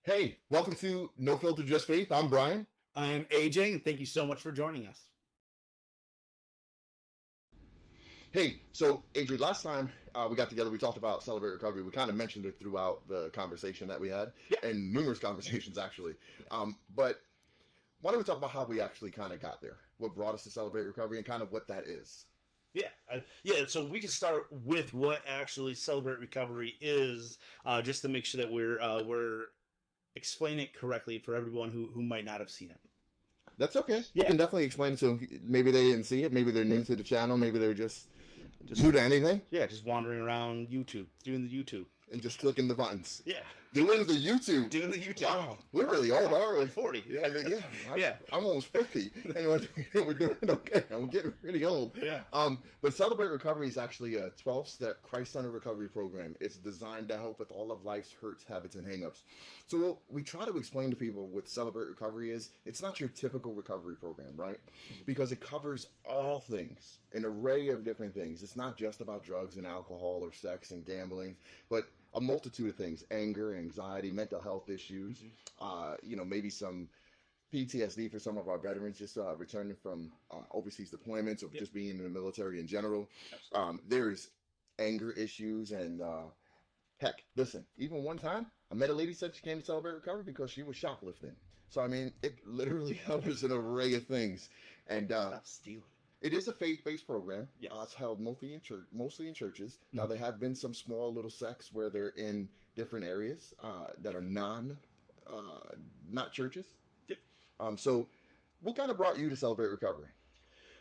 Hey, welcome to No Filter Just Faith. I'm Brian. I'm AJ, and thank you so much for joining us. Hey, so Adrian, last time we got together, we talked about Celebrate Recovery. We kind of mentioned it throughout the conversation that we had, Yeah. and numerous conversations actually. But why don't we talk about how we actually kind of got there? What brought us to Celebrate Recovery, and kind of what that is? Yeah. So we can start with what actually Celebrate Recovery is, just to make sure that we're explaining it correctly for everyone who might not have seen it. That's okay. You Yeah. can definitely explain it to them. Maybe they didn't see it. Maybe they're new to the channel. Maybe they're just new to anything Yeah, just wandering around YouTube, doing the YouTube. and just clicking the buttons. Yeah, Doing the YouTube. doing the YouTube. Wow, we're really old, aren't we? 40. Yeah. Yeah. I'm almost 50. And we're doing okay. I'm getting really old. Yeah. But Celebrate Recovery is actually a 12-step Christ-centered recovery program. It's designed to help with all of life's hurts, habits, and hangups. So what we try to explain to people with Celebrate Recovery is it's not your typical recovery program, right? Because it covers all things, an array of different things. It's not just about drugs and alcohol or sex and gambling, but a multitude of things: anger, anxiety, mental health issues, maybe some PTSD for some of our veterans just returning from overseas deployments or just being in the military in general. There's anger issues and heck, listen, even one time I met a lady said she came to Celebrate Recovery because she was shoplifting. So I mean, it literally covers an array of things, and Stop stealing. it is a faith-based program. Yes. It's held mostly in churches. Now there have been some small little sects where they're in different areas that are not churches. Yep. So what kind of brought you to Celebrate Recovery?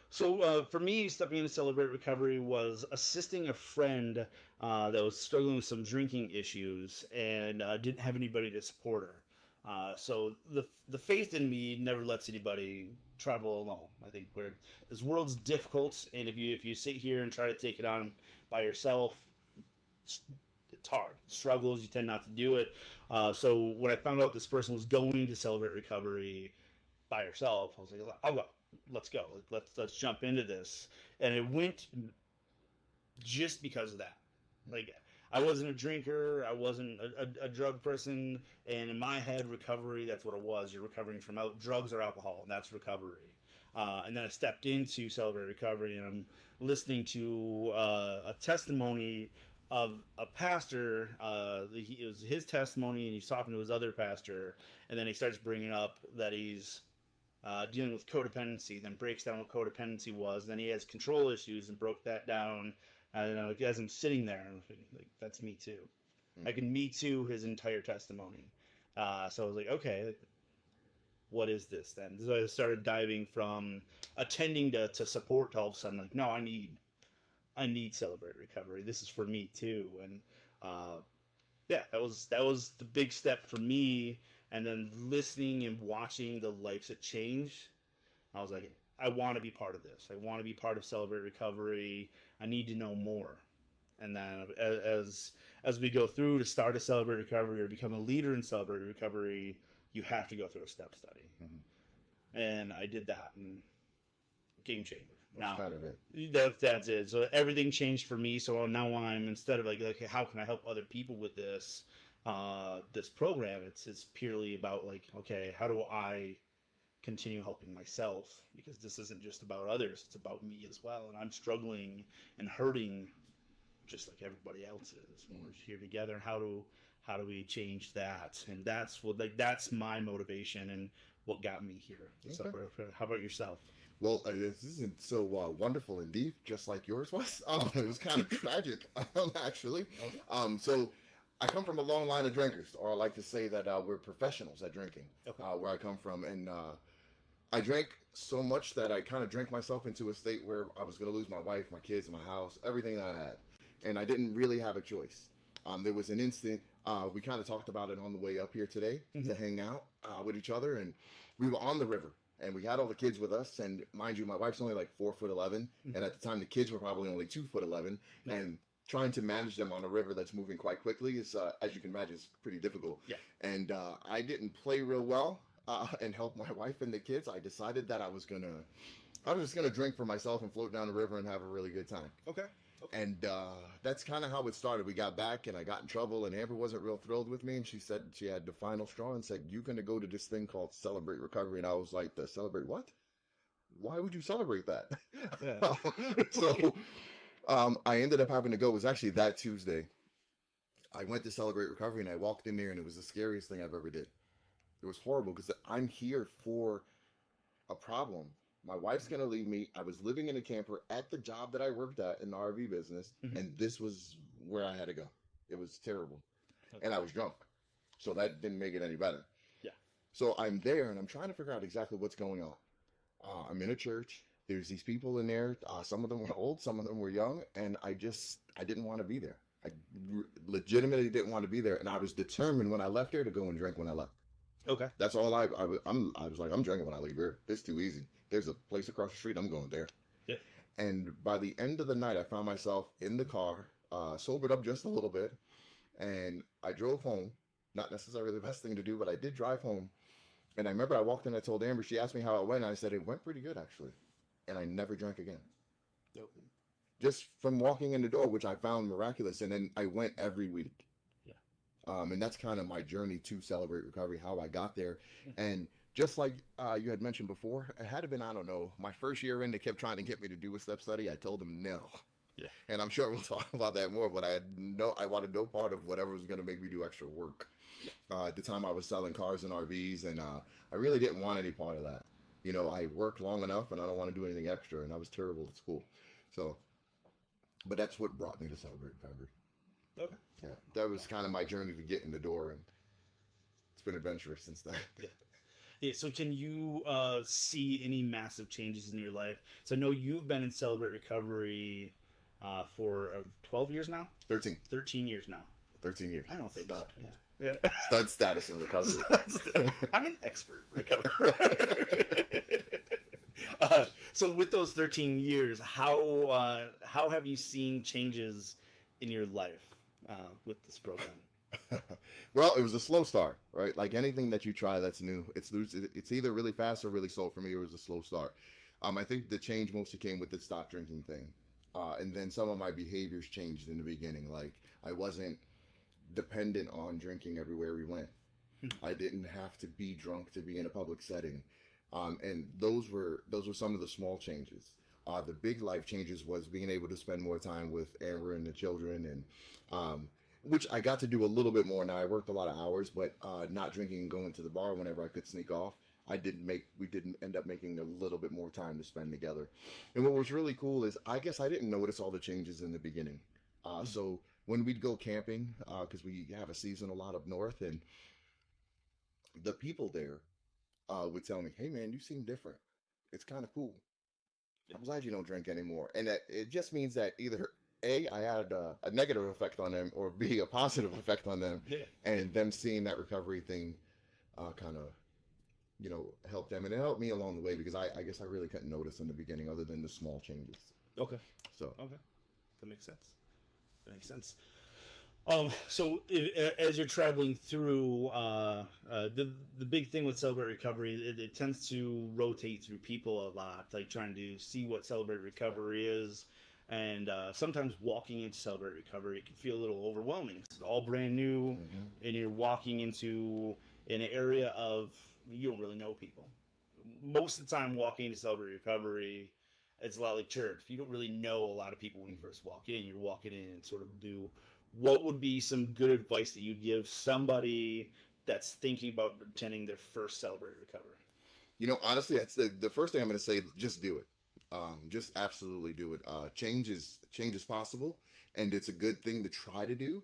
So for me, stepping into Celebrate Recovery was assisting a friend that was struggling with some drinking issues and didn't have anybody to support her. So the faith in me never lets anybody travel alone. I think where this world's difficult, and if you sit here and try to take it on by yourself, it's hard. Struggles, you tend not to do it. So when I found out this person was going to Celebrate Recovery by herself, I was like, I'll go. Let's go. Let's jump into this. And it went just because of that. Like, I wasn't a drinker, I wasn't a drug person, and in my head, recovery, that's what it was. You're recovering from drugs or alcohol, and that's recovery. And then I stepped into Celebrate Recovery, and I'm listening to a testimony of a pastor. It was his testimony, and he's talking to his other pastor, and then he starts bringing up that he's dealing with codependency, then breaks down what codependency was. Then he has control issues and broke that down. As I'm sitting there, like, that's me too. I can me too his entire testimony. So I was like, okay, what is this then? So I started diving from attending to support to all of a sudden, like, no, I need Celebrate Recovery. This is for me too. And yeah, that was the big step for me. And then listening and watching the lives that change, I was like, I want to be part of this. I want to be part of Celebrate Recovery. I need to know more. And then as we go through to start a Celebrate Recovery or become a leader in Celebrate Recovery, you have to go through a step study. Mm-hmm. And I did that, and game changer. That's kind of it. That's it. So everything changed for me. So now I'm, instead of like, okay, how can I help other people with this program? It's purely about like, okay, how do I continue helping myself, because this isn't just about others, it's about me as well, and I'm struggling and hurting just like everybody else is. When we're here together, how do we change that? And that's my motivation and what got me here. Okay. So how about yourself? Well, this isn't so wonderful and deep, just like yours was. It was kind of tragic, actually. Okay. So I come from a long line of drinkers, or I like to say that we're professionals at drinking, okay, where I come from. And I drank so much that I kind of drank myself into a state where I was going to lose my wife, my kids, my house, everything that I had. And I didn't really have a choice. There was an instant, we kind of talked about it on the way up here today, mm-hmm, to hang out with each other. And we were on the river, and we had all the kids with us. And mind you, my wife's only like 4'11", mm-hmm, and at the time the kids were probably only 2'11", mm-hmm, and trying to manage them on a river that's moving quite quickly is, as you can imagine, is pretty difficult. Yeah. And I didn't play real well and help my wife and the kids. I decided that I was just gonna drink for myself and float down the river and have a really good time. Okay. And that's kind of how it started. We got back, and I got in trouble, and Amber wasn't real thrilled with me. And she said she had the final straw and said, "You're going to go to this thing called Celebrate Recovery." And I was like, "The Celebrate what? Why would you celebrate that?" Yeah. So I ended up having to go. It was actually that Tuesday. I went to Celebrate Recovery, and I walked in there, and it was the scariest thing I've ever did. It was horrible because I'm here for a problem. My wife's gonna leave me. I was living in a camper at the job that I worked at in the RV business, Mhm. and this was where I had to go. It was terrible, and Okay. I was drunk, so that didn't make it any better. Yeah. So I'm there, and I'm trying to figure out exactly what's going on. I'm in a church. There's these people in there. Some of them were old, some of them were young, and I didn't want to be there. I legitimately didn't want to be there, and I was determined when I left there to go and drink when I left. Okay. That's all I was like, I'm drinking when I leave here. It's too easy. There's a place across the street. I'm going there. Yeah. And by the end of the night, I found myself in the car, sobered up just a little bit, and I drove home. Not necessarily the best thing to do, but I did drive home. And I remember I walked in. I told Amber. She asked me how it went. And I said it went pretty good actually. And I never drank again. Nope. Just from walking in the door, which I found miraculous. And then I went every week. Yeah. And that's kind of my journey to Celebrate Recovery, how I got there. And just like you had mentioned before, it had been, I don't know, my first year in, they kept trying to get me to do a step study. I told them no. Yeah. And I'm sure we'll talk about that more, but I wanted no part of whatever was going to make me do extra work. At the time, I was selling cars and RVs, and I really didn't want any part of that. You know, I worked long enough, and I don't want to do anything extra, and I was terrible at school. So, but that's what brought me to Celebrate Recovery. Okay. Yeah, that was kind of my journey to get in the door, and it's been adventurous since then. Yeah. Yeah. So, can you see any massive changes in your life? So, I know you've been in Celebrate Recovery for 12 years now, 13. 13 years now. 13 years. I don't think Stud. so. Yeah. Yeah. Stud status in recovery. I'm an expert recovery. So with those 13 years, how have you seen changes in your life with this program? Well, it was a slow start, right? Like anything that you try that's new, it's either really fast or really slow. For me, it was a slow start. I think the change mostly came with the stop drinking thing, and then some of my behaviors changed in the beginning. Like I wasn't dependent on drinking everywhere we went. I didn't have to be drunk to be in a public setting, and those were some of the small changes. The big life changes was being able to spend more time with Amber and the children, and which I got to do a little bit more now. I worked a lot of hours, but not drinking and going to the bar whenever I could sneak off. We didn't end up making a little bit more time to spend together. And what was really cool is I guess I didn't notice all the changes in the beginning. So when we'd go camping, because we have a season a lot up north, and the people there would tell me, "Hey man, you seem different. It's kind of cool. I'm glad you don't drink anymore." And that it just means that either A, I had a negative effect on them, or B, a positive effect on them, Yeah. and them seeing that recovery thing kind of helped them, and it helped me along the way because I guess I really couldn't notice in the beginning other than the small changes. Okay. So Okay. That makes sense. That makes sense. So as you're traveling through, the big thing with Celebrate Recovery, it tends to rotate through people a lot, like trying to see what Celebrate Recovery is, and sometimes walking into Celebrate Recovery it can feel a little overwhelming. It's all brand new, and you're walking into an area of you don't really know people. Most of the time, walking into Celebrate Recovery, it's a lot like church. You don't really know a lot of people when you first walk in. You're walking in and sort of do. What would be some good advice that you'd give somebody that's thinking about attending their first Celebrate Recovery? honestly, that's the first thing I'm going to say. Just do it. Just absolutely do it. Change is possible, and it's a good thing to try to do.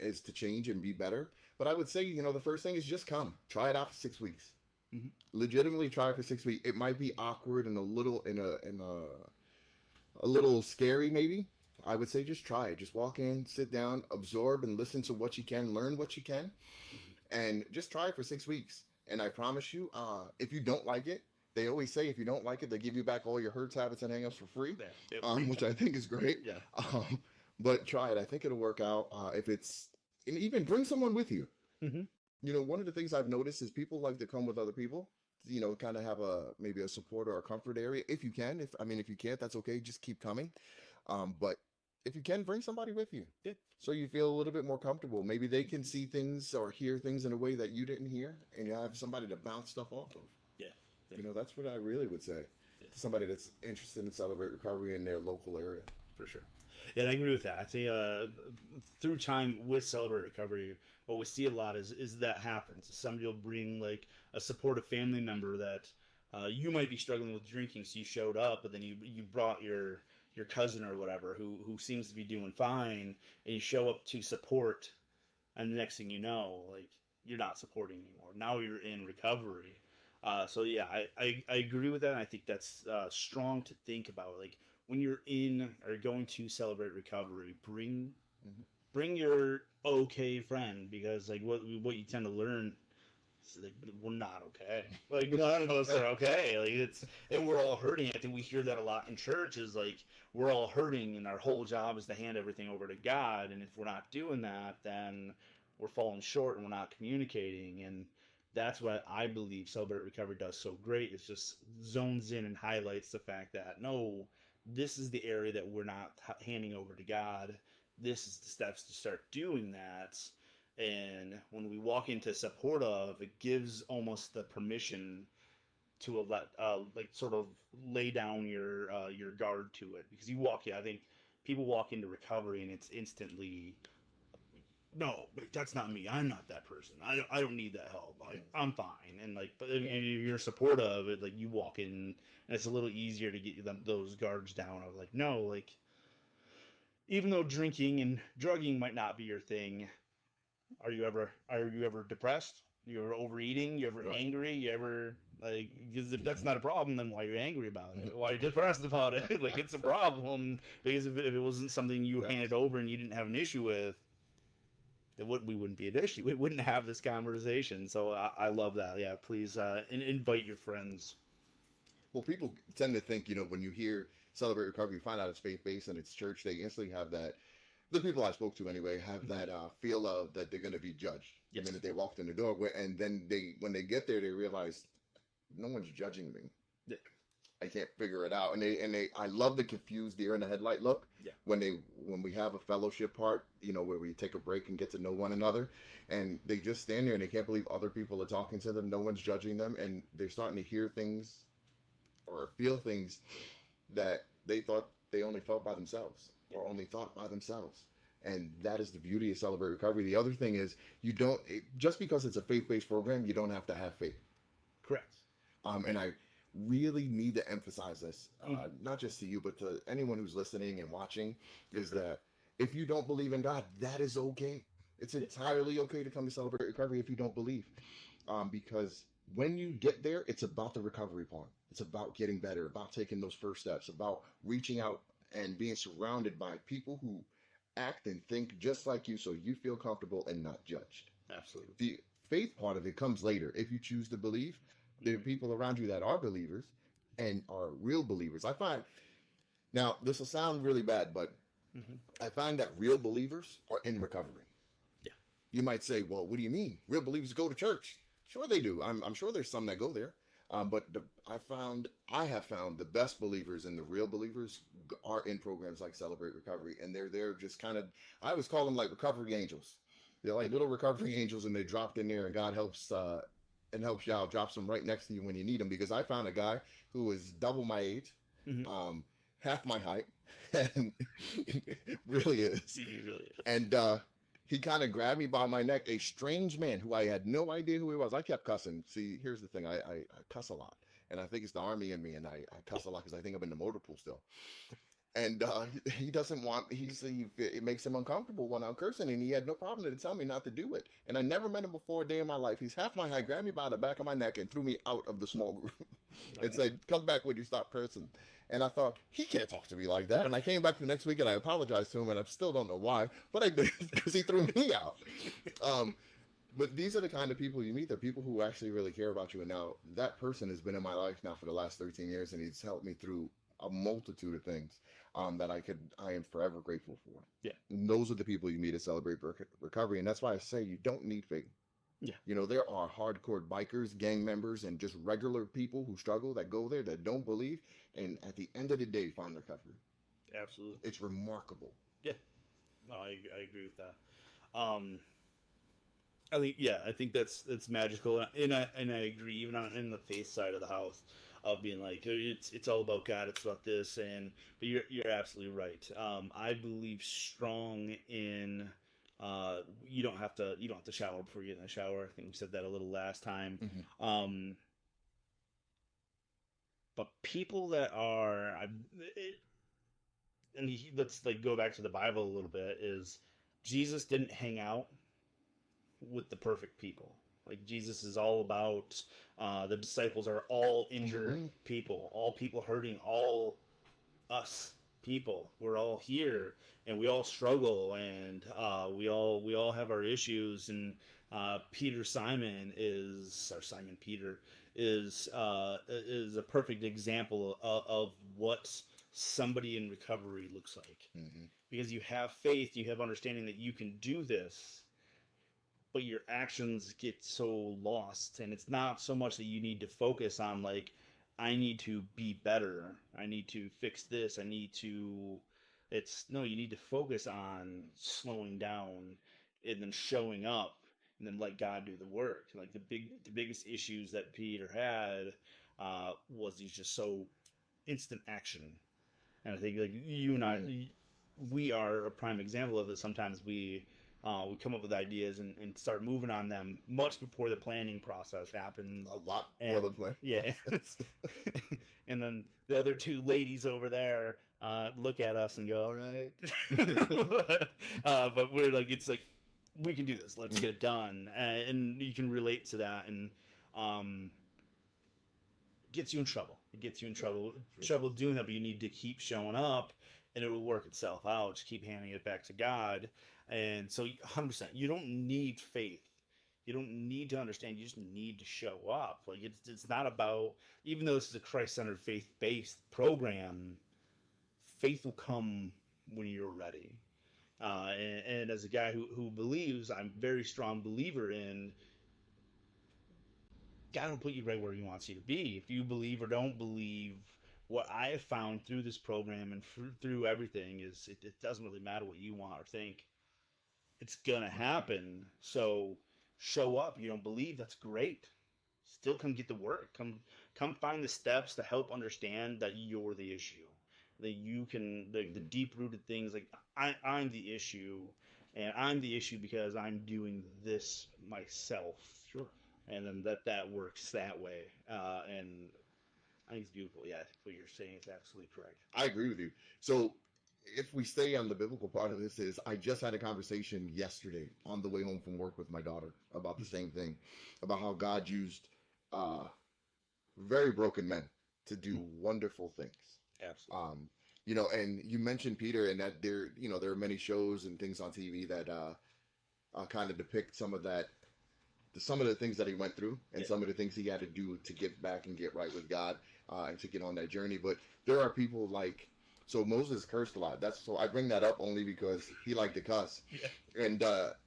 Is to change and be better. But I would say, the first thing is just come. Try it out for 6 weeks. Mm-hmm. Legitimately try it for 6 weeks. It might be awkward and a little scary, maybe. I would say just try it. Just walk in, sit down, absorb, and listen to what you can, learn what you can, and just try it for 6 weeks. And I promise you, if you don't like it, they always say if you don't like it, they give you back all your hurts, habits, and hangups for free, which I think is great. Yeah. But try it. I think it'll work out. And even bring someone with you. Mm-hmm. One of the things I've noticed is people like to come with other people. Kind of have maybe a support or a comfort area if you can. If you can't, that's okay. Just keep coming. But if you can, bring somebody with you. Yeah. So you feel a little bit more comfortable. Maybe they can see things or hear things in a way that you didn't hear, and you have somebody to bounce stuff off of. Yeah. Yeah. That's what I really would say Yeah. to somebody that's interested in Celebrate Recovery in their local area. For sure. Yeah, and I agree with that. I think through time with Celebrate Recovery, what we see a lot is that happens. Somebody will bring like a supportive family member that you might be struggling with drinking, so you showed up, but then you brought your cousin or whatever who seems to be doing fine, and you show up to support, and the next thing you know, like you're not supporting anymore. Now you're in recovery. So yeah, I agree with that. And I think that's strong to think about. Like when you're in or going to Celebrate Recovery, Mm-hmm. bring your okay friend, because like what you tend to learn is like we're not okay. Like none of us are okay. Like and we're all hurting. I think we hear that a lot in church. Is like we're all hurting, and our whole job is to hand everything over to God. And if we're not doing that, then we're falling short and we're not communicating. And that's what I believe Celebrate Recovery does so great. It's just zones in and highlights the fact that no, this is the area that we're not handing over to God. This is the steps to start doing that. And when we walk into support of, it gives almost the permission to let like sort of lay down your guard to it, because you walk. Yeah, I think people walk into recovery and it's instantly no, that's not me. I'm not that person. I don't need that help. I'm fine. And like, but and you're supportive of it. Like you walk in, and it's a little easier to get them those guards down. Of like, no, like even though drinking and drugging might not be your thing, are you ever depressed? You ever overeating? You ever Right. angry? You ever like? Because if that's not a problem, then why are you angry about it? Why are you depressed about it? Like it's a problem, because if it wasn't something you Yes. handed over and you didn't have an issue with, we wouldn't be an issue. We wouldn't have this conversation. So I love that. Yeah, please invite your friends. Well, people tend to think, when you hear Celebrate Recovery, you find out it's faith-based and it's church, they instantly have that. The people I spoke to anyway have that feel of that they're going to be judged the Yes. minute they walked in the door, and then when they get there, they realize no one's judging me. Yeah. I can't figure it out, and I love the confused deer in the headlight look. Yeah. When we have a fellowship part, where we take a break and get to know one another, and they just stand there and they can't believe other people are talking to them. No one's judging them, and they're starting to hear things or feel things that they only felt by themselves or only thought by themselves. And that is the beauty of Celebrate Recovery. The other thing is just because it's a faith-based program, you don't have to have faith. Correct. And I really need to emphasize this, Mhm. not just to you, but to anyone who's listening and watching, is that if you don't believe in God, that is okay. It's entirely okay to come to Celebrate Recovery if you don't believe. Because when you get there, it's about the recovery part. It's about getting better, about taking those first steps, about reaching out and being surrounded by people who act and think just like you so you feel comfortable and not judged. Absolutely. The faith part of it comes later. If you choose to believe, there are people around you that are believers and are real believers. I find, now, this will sound really bad, but Mhm. I find that real believers are in recovery. Yeah. You might say, well, what do you mean? Real believers go to church. Sure they do. I'm sure there's some that go there. But I have found the best believers and the real believers are in programs like Celebrate Recovery, and they're there just kind of. I always call them like recovery angels. They're like little recovery angels, and they dropped in there, and God helps and helps you out, drops them right next to you when you need them. Because I found a guy who was double my age, Mhm. half my height, and really is. He really is. And he kind of grabbed me by my neck, a strange man who I had no idea who he was. I kept cussing. See, here's the thing, I cuss a lot. And I think it's the army in me, and I cuss a lot because I think I'm in the motor pool still. And he doesn't want, it makes him uncomfortable when I'm cursing, and he had no problem to tell me not to do it. And I never met him before a day in my life. He's half my height, grabbed me by the back of my neck, and threw me out of the small group and said, come back when you stop cursing. And I thought, he can't talk to me like that. And I came back the next week and I apologized to him, and I still don't know why, but I did because he threw me out. But these are the kind of people you meet. They're people who actually really care about you. And now that person has been in my life now for the last 13 years, and he's helped me through a multitude of things that I am forever grateful for. Yeah. And those are the people you meet at Celebrate Recovery. And that's why I say you don't need faith. Yeah. There are hardcore bikers, gang members, and just regular people who struggle that go there that don't believe. And at the end of the day, find recovery. Absolutely. It's remarkable. No, I agree with that. Um, I think that's magical, and I agree. Even on in the faith side of the house, of being like it's all about God, it's about this, and but you're absolutely right. I believe strong in you don't have to shower before you get in the shower. I think we said that a little last time. Hmm. Um, but people that are, it, let's like go back to the Bible a little bit. Is Jesus didn't hang out with the perfect people. Like Jesus is all about the disciples are all injured Hmm. people, all people hurting, all us people. We're all here, and we all struggle, and we all have our issues. And Simon Peter is a perfect example of what somebody in recovery looks like. Hmm. Because you have faith, you have understanding that you can do this, but your actions get so lost, and it's not so much that you need to focus on like I need to be better, I need to fix this, I need to it's no, you need to focus on slowing down and then showing up and then let God do the work. Like the biggest issues that Peter had was he's just so instant action. And I think like you and I, Hmm. we are a prime example of it. Sometimes we come up with ideas and start moving on them much before the planning process happens. A lot more And than play. yeah, and then the other two ladies over there look at us and go, "All right," but we're like, it's like we can do this. Let's get it done, and you can relate to that, and um, gets you in trouble. It gets you in trouble doing that, but you need to keep showing up and it will work itself out. Just keep handing it back to God. And so 100%, you don't need faith. You don't need to understand. You just need to show up. Like it's not about, even though this is a Christ-centered faith-based program, faith will come when you're ready. And as a guy who believes, I'm a very strong believer in God will put you right where He wants you to be. If you believe or don't believe, what I have found through this program and through everything is it doesn't really matter what you want or think. It's gonna happen. So show up. You don't believe? That's great. Still come get the work. Come find the steps to help understand that you're the issue. That you can the deep rooted things like I'm the issue, and I'm the issue because I'm doing this myself, Sure. and then that works that way. And I think it's beautiful. Yeah, I think what you're saying is absolutely correct. I agree with you. So if we stay on the biblical part of this, is I just had a conversation yesterday on the way home from work with my daughter about the same thing, about how God used uh, very broken men to do wonderful things. Absolutely. Um, and you mentioned Peter, and that there are many shows and things on TV that kind of depict some of the things that he went through, and Yeah. some of the things he had to do to get back and get right with God, and to get on that journey. But there are people like, so Moses cursed a lot. That's so I bring that up only because he liked to cuss, Yeah. and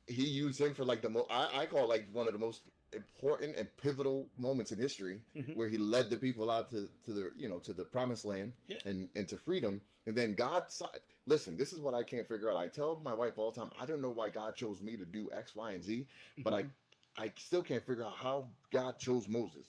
he used him for like I call it like one of the most important and pivotal moments in history, Hmm. where he led the people out to the to the promised land Yeah. and to freedom. And then God saw, listen, this is what I can't figure out. I tell my wife all the time, I don't know why God chose me to do X, Y, and Z, but Hmm. I still can't figure out how God chose Moses.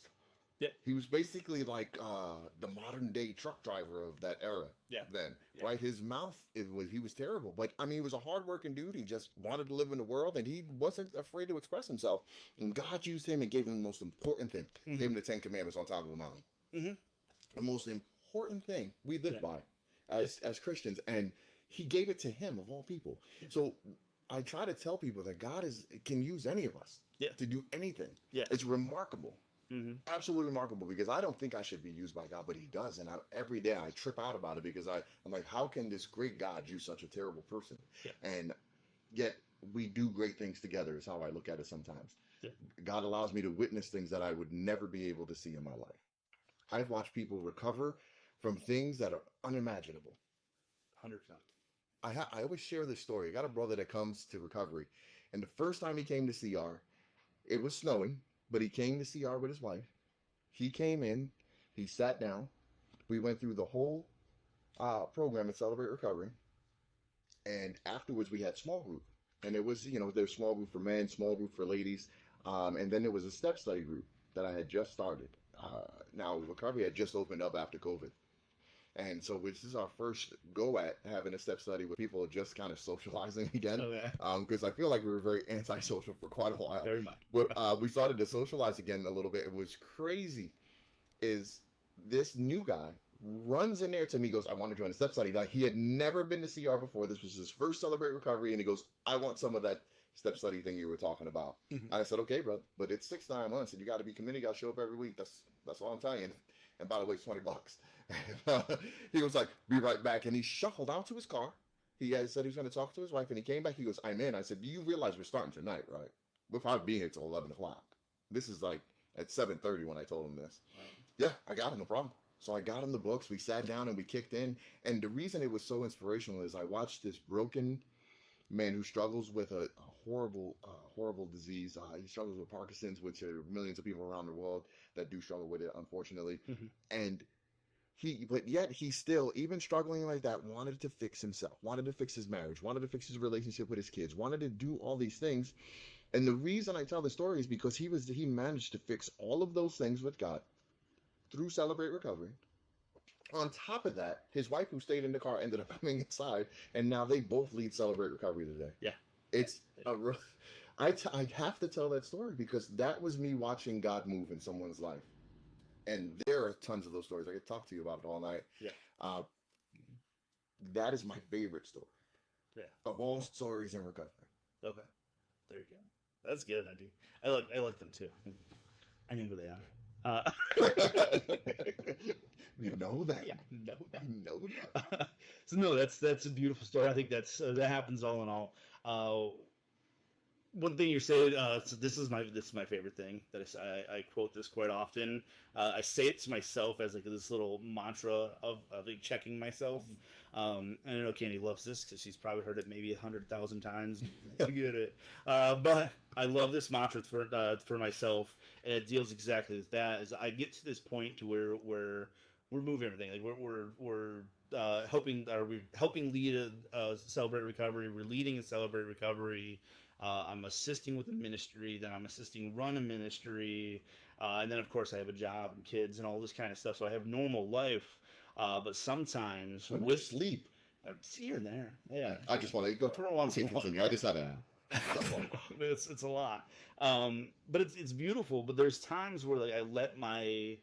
Yeah. He was basically like the modern day truck driver of that era. Yeah. Then, Yeah. right? His mouth, he was terrible, but I mean, he was a hardworking dude. He just wanted to live in the world, and he wasn't afraid to express himself. And God used him and gave him the most important thing. Hmm. Gave him the Ten Commandments on top of the mountain. Hmm. The most important thing we Yeah. live by Yeah. as Christians, and He gave it to him of all people. So I try to tell people that God can use any of us Yeah. to do anything. Yeah. It's remarkable, Hmm. absolutely remarkable, because I don't think I should be used by God, but He does, and every day I trip out about it because I'm like, how can this great God use such a terrible person? Yeah. And yet we do great things together. Is how I look at it sometimes. Yeah. God allows me to witness things that I would never be able to see in my life. I've watched people recover from things that are unimaginable. 100%. I always share this story. I got a brother that comes to recovery, and the first time he came to CR, it was snowing, but he came to CR with his wife. He came in, he sat down. We went through the whole program at Celebrate Recovery, And afterwards, we had small group, and it was, there's small group for men, small group for ladies, and then there was a step study group that I had just started. Now recovery had just opened up after COVID, and so this is our first go at having a step study with people just kind of socializing again. Okay. Because I feel like we were very antisocial for quite a while. Very much. But we started to socialize again a little bit. It was crazy. Is this new guy runs in there to me, goes, I want to join a step study. Like he had never been to CR before. This was his first Celebrate Recovery, and he goes, I want some of that step study thing you were talking about. Mhm. I said, okay, bro, but it's 6 9 months, and you got to be committed. You got to show up every week. That's all I'm telling you. And by the way, it's $20. He was like, be right back, and he shuffled out to his car. He had said he was going to talk to his wife, and he came back. He goes, I'm in. I said, do you realize we're starting tonight, right? We'll probably be here till 11 o'clock. This is like at 7:30 when I told him this. Yeah, I got it, no problem. So I got him the books. We sat down and we kicked in. And the reason it was so inspirational is I watched this broken man who struggles with a horrible disease. He struggles with Parkinson's, which are millions of people around the world that do struggle with it, unfortunately. Mhm. And but yet he still, even struggling like that, wanted to fix himself, wanted to fix his marriage, wanted to fix his relationship with his kids, wanted to do all these things. And the reason I tell the story is because he managed to fix all of those things with God through Celebrate Recovery. On top of that, his wife who stayed in the car ended up coming inside, and now they both lead Celebrate Recovery today. Yeah. It's I have to tell that story because that was me watching God move in someone's life. And there are tons of those stories. I could talk to you about it all night. Yeah. Uh, that is my favorite story. Yeah. Of all stories in recovery. Okay. There you go. That's good. I do. I like them too. I know who they are. You know that. Yeah, know that. You know that. So no, that's a beautiful story. I think that happens all in all. One thing you said, so this is my favorite thing that I quote this quite often. I say it to myself as like this little mantra of like checking myself. I know Candy loves this because she's probably heard it maybe 100,000 times. To get it, but I love this mantra for myself, and it deals exactly with that. As I get to this point to where we're moving everything, like we're helping lead a Celebrate Recovery. We're leading a Celebrate Recovery. I'm assisting with a ministry, then I'm assisting run a ministry, and then of course I have a job and kids and all this kind of stuff. So I have normal life, but sometimes with sleep. Here and there, yeah. I just want to go. I just had a. It's a lot, but it's beautiful. But there's times where like I let my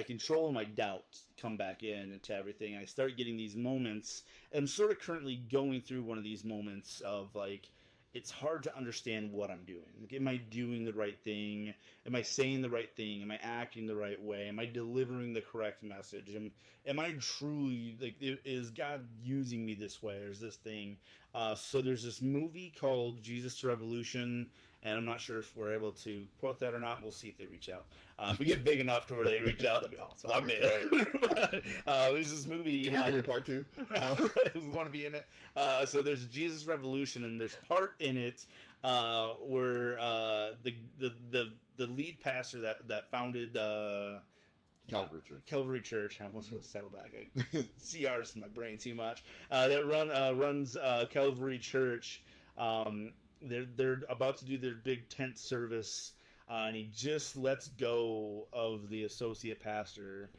control and my doubt come back in into everything. I start getting these moments, and I'm sort of currently going through one of these moments of like, it's hard to understand what I'm doing. Like, am I doing the right thing? Am I saying the right thing? Am I acting the right way? Am I delivering the correct message? Am I truly, like, is God using me this way, or is this thing? So there's this movie called Jesus Revolution, and I'm not sure if we're able to quote that or not. We'll see if they reach out. If we get big enough to where they reach out, that'd be awesome. I'm in. There's this movie. Part two. We want to be in it. So there's Jesus Revolution, and there's part in it where the lead pastor that founded Calvary Church. I almost want to settle back. CR's in my brain too much. That runs Calvary Church. They're about to do their big tent service, and he just lets go of the associate pastor,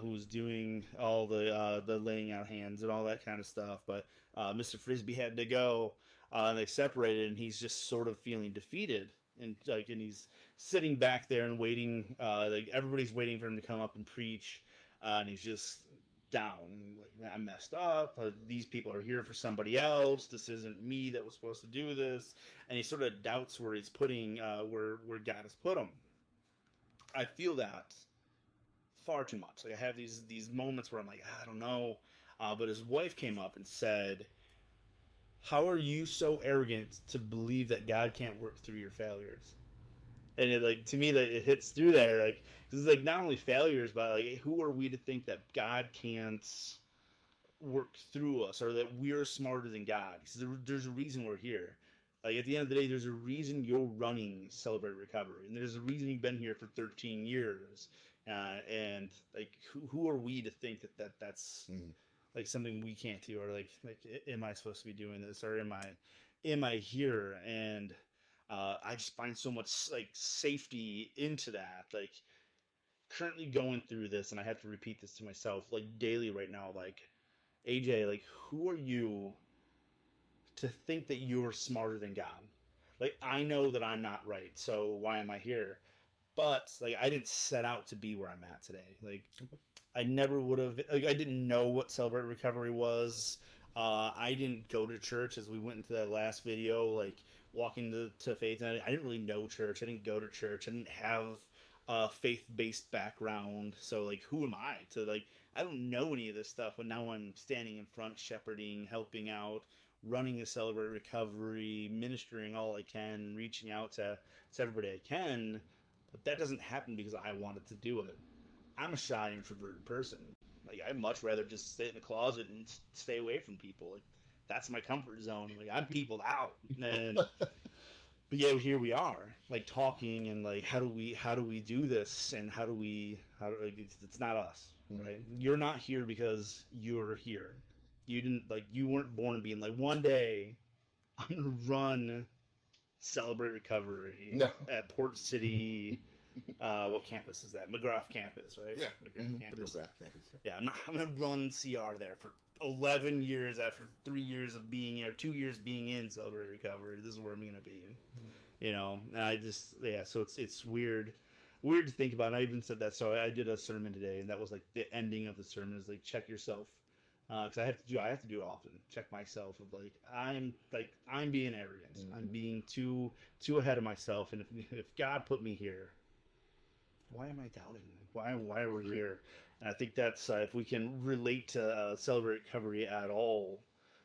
who's doing all the laying out hands and all that kind of stuff. But Mr. Frisbee had to go, and they separated, and he's just sort of feeling defeated, and he's sitting back there and waiting. Like everybody's waiting for him to come up and preach, and he's just down. Like, I messed up. These people are here for somebody else. This isn't me that was supposed to do this. And he sort of doubts where he's putting, where God has put him. I feel that far too much. Like I have these moments where I'm like, I don't know. But his wife came up and said, "How are you so arrogant to believe that God can't work through your failures?" And it, like, to me, that it hits through there, like, because it's like not only failures, but like, who are we to think that God can't work through us, or that we're smarter than God? Because there's a reason we're here. Like at the end of the day, there's a reason you're running Celebrate Recovery, and there's a reason you've been here for 13 years. And like, who are we to think that's like something we can't do, or like am I supposed to be doing this, or am I here? And I just find so much like safety into that. Like currently going through this, and I have to repeat this to myself like daily right now. Like AJ, like who are you to think that you're smarter than God? Like I know that I'm not right, so why am I here? But like I didn't set out to be where I'm at today. Like I never would have. Like I didn't know what Celebrate Recovery was. I didn't go to church as we went into that last video. Like walking to faith, and I didn't really know church. I didn't go to church. I didn't have a faith-based background. So like, who am I to like? I don't know any of this stuff. But now I'm standing in front, shepherding, helping out, running a Celebrate Recovery, ministering all I can, reaching out to everybody I can. But that doesn't happen because I wanted to do it. I'm a shy, introverted person. Like I'd much rather just sit in a closet and stay away from people. Like that's my comfort zone. Like I'm peopled out. And but yeah, here we are, like talking and like how do we do this, and like, it's not us, right? You're not here because you're here. You didn't like you weren't born being like one day I'm gonna run Celebrate Recovery No. at Port City. What campus is that? McGrath campus, right? Yeah. McGrath campus. Exact campus. Yeah, I'm gonna run CR there for 11 years after 3 years of being here, 2 years being in Celebrate Recovery. This is where I'm gonna be. You know, and I just so it's weird to think about. And I even said that. So I did a sermon today, and that was like the ending of the sermon is like check yourself, because I have to do it often. Check myself of I'm being arrogant. I'm being too ahead of myself. And if God put me here, why am I doubting? Why are we here? And I think that's if we can relate to Celebrate Recovery at all,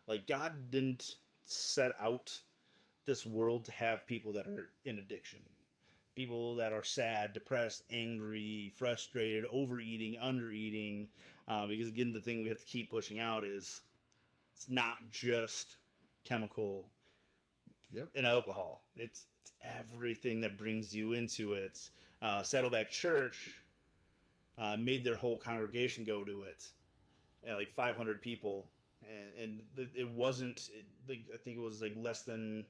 like God didn't set out this world to have people that are in addiction, people that are sad, depressed, angry, frustrated, overeating, undereating. Because again, the thing we have to keep pushing out is it's not just chemical and alcohol. It's everything that brings you into it. Saddleback Church made their whole congregation go to it, like 500 people, and it wasn't. I think it was like less than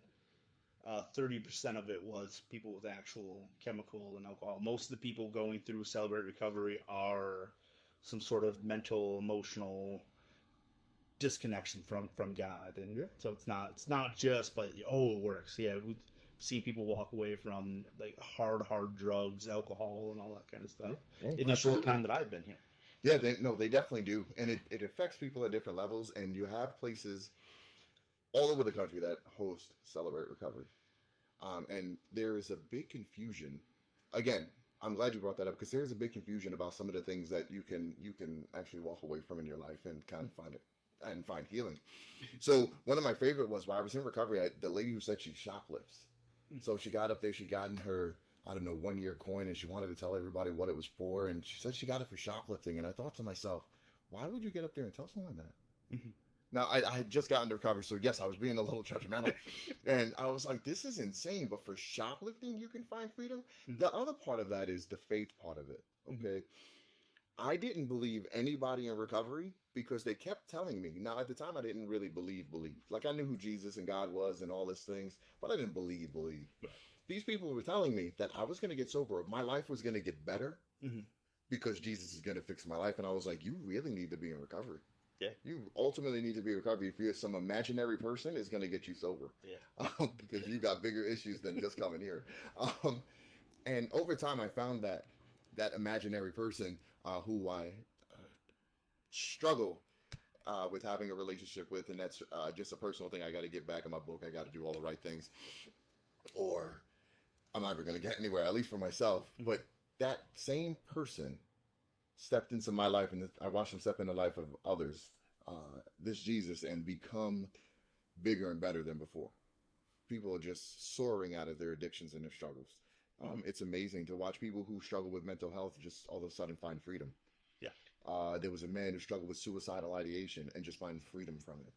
30% of it was people with actual chemical and alcohol. Most of the people going through Celebrate Recovery are some sort of mental, emotional disconnection from God, and so it's not just but it works. Yeah, we see people walk away from like hard drugs, alcohol, and all that kind of stuff in the short time that I've been here. Yeah, they definitely do, and it affects people at different levels. And you have places all over the country that host Celebrate Recovery. And there is a big confusion. Again, I'm glad you brought that up because there's a big confusion about some of the things that you can actually walk away from in your life and kind of find healing. So one of my favorite was while I was in recovery, the lady who said she shoplifts. So she got up there, she got in her, I don't know, 1 year coin, and she wanted to tell everybody what it was for, and she said she got it for shoplifting. And I thought to myself, why would you get up there and tell someone that? Now, I had just gotten to recovery, so yes, I was being a little judgmental. And I was like, this is insane, but for shoplifting, you can find freedom? The other part of that is the faith part of it, okay? I didn't believe anybody in recovery because they kept telling me. Now, at the time, I didn't really believe. Like, I knew who Jesus and God was and all these things, but I didn't believe. These people were telling me that I was going to get sober. My life was going to get better because Jesus is going to fix my life. And I was like, you really need to be in recovery. Yeah. You ultimately need to be in recovery. If you're some imaginary person, it's going to get you sober. Yeah. Because you got bigger issues than just coming here. And over time, I found that imaginary person who I struggle with having a relationship with, and that's just a personal thing. I got to get back in my book. I got to do all the right things, or I'm never going to get anywhere, at least for myself. But that same person stepped into my life, and I watched him step in the life of others, this Jesus, and become bigger and better than before. People are just soaring out of their addictions and their struggles. It's amazing to watch people who struggle with mental health just all of a sudden find freedom. Yeah. There was a man who struggled with suicidal ideation and just find freedom from it.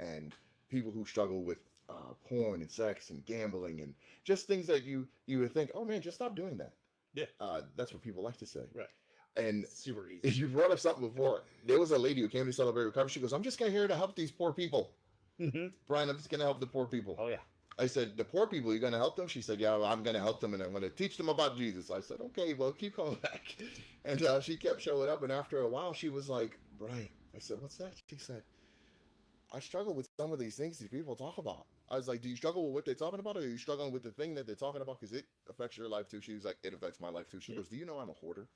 And people who struggle with porn and sex and gambling and just things that you would think, oh man, just stop doing that. Yeah. That's what people like to say. Right. And Super if easy. you brought up something before, there was a lady who came to Celebrate Recovery. She goes, I'm just here to help these poor people. Hmm. Brian, I'm just going to help the poor people. Oh yeah. I said, the poor people, you're going to help them? She said, yeah, well, I'm going to help them and I'm going to teach them about Jesus. I said, okay, well, keep coming back. And she kept showing up. And after a while, she was like, Brian, I said, what's that? She said, I struggle with some of these things these people talk about. I was like, do you struggle with what they're talking about, or are you struggling with the thing that they're talking about? Because it affects your life too. She was like, it affects my life too. She Yeah. goes, do you know I'm a hoarder?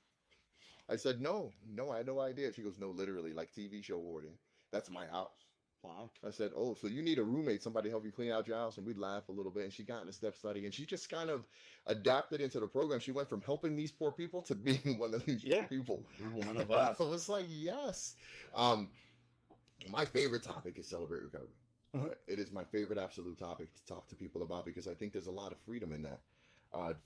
I said, no, I had no idea. She goes, no, literally, like TV show hoarding. That's my house. Wow. I said, oh, so you need a roommate, somebody help you clean out your house. And we'd laugh a little bit. And she got into step study and she just kind of adapted into the program. She went from helping these poor people to being one of these poor Yeah. people. One of I us. was like, yes. Um, my favorite topic is celebrate recovery. It is my favorite absolute topic to talk to people about because I think there's a lot of freedom in that.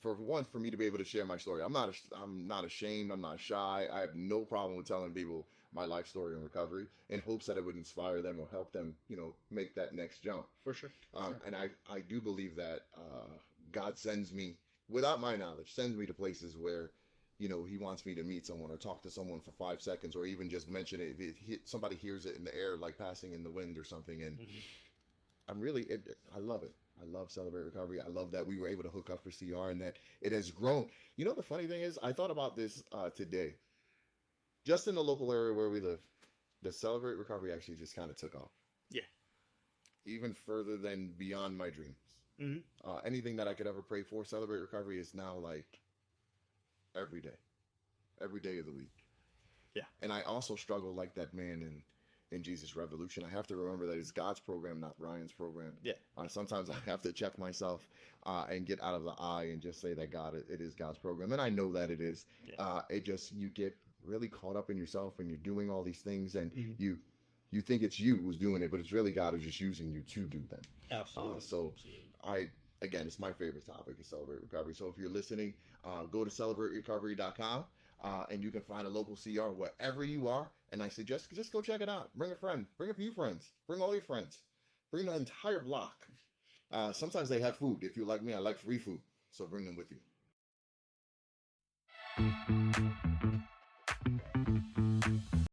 For one, for me to be able to share my story, I'm not ashamed. I'm not shy. I have no problem with telling people my life story in recovery in hopes that it would inspire them or help them, make that next jump. For sure. And I do believe that God sends me, without my knowledge, sends me to places where, He wants me to meet someone or talk to someone for 5 seconds or even just mention it. Somebody hears it in the air, like passing in the wind or something. And Hmm. I love it. I love Celebrate Recovery. I love that we were able to hook up for CR and that it has grown. The funny thing is, I thought about this today. Just in the local area where we live, the Celebrate Recovery actually just kind of took off, Yeah. even further than beyond my dreams. Hmm. Anything that I could ever pray for, Celebrate Recovery is now like every day, every day of the week. Yeah. And I also struggle like that man in Jesus Revolution. I have to remember that it's God's program, not Ryan's program. Yeah. Sometimes I have to check myself and get out of the I and just say that it is God's program, and I know that it is. Yeah. It just you get really caught up in yourself and you're doing all these things, and Hmm. you think it's you who's doing it, but it's really God who's just using you to do them. Absolutely. So Absolutely. I again, it's my favorite topic is Celebrate Recovery. So if you're listening, go to celebraterecovery.com. And you can find a local CR wherever you are. And I suggest just go check it out. Bring a friend, bring a few friends, bring all your friends, bring the entire block. Sometimes they have food. If you're like me, I like free food. So bring them with you.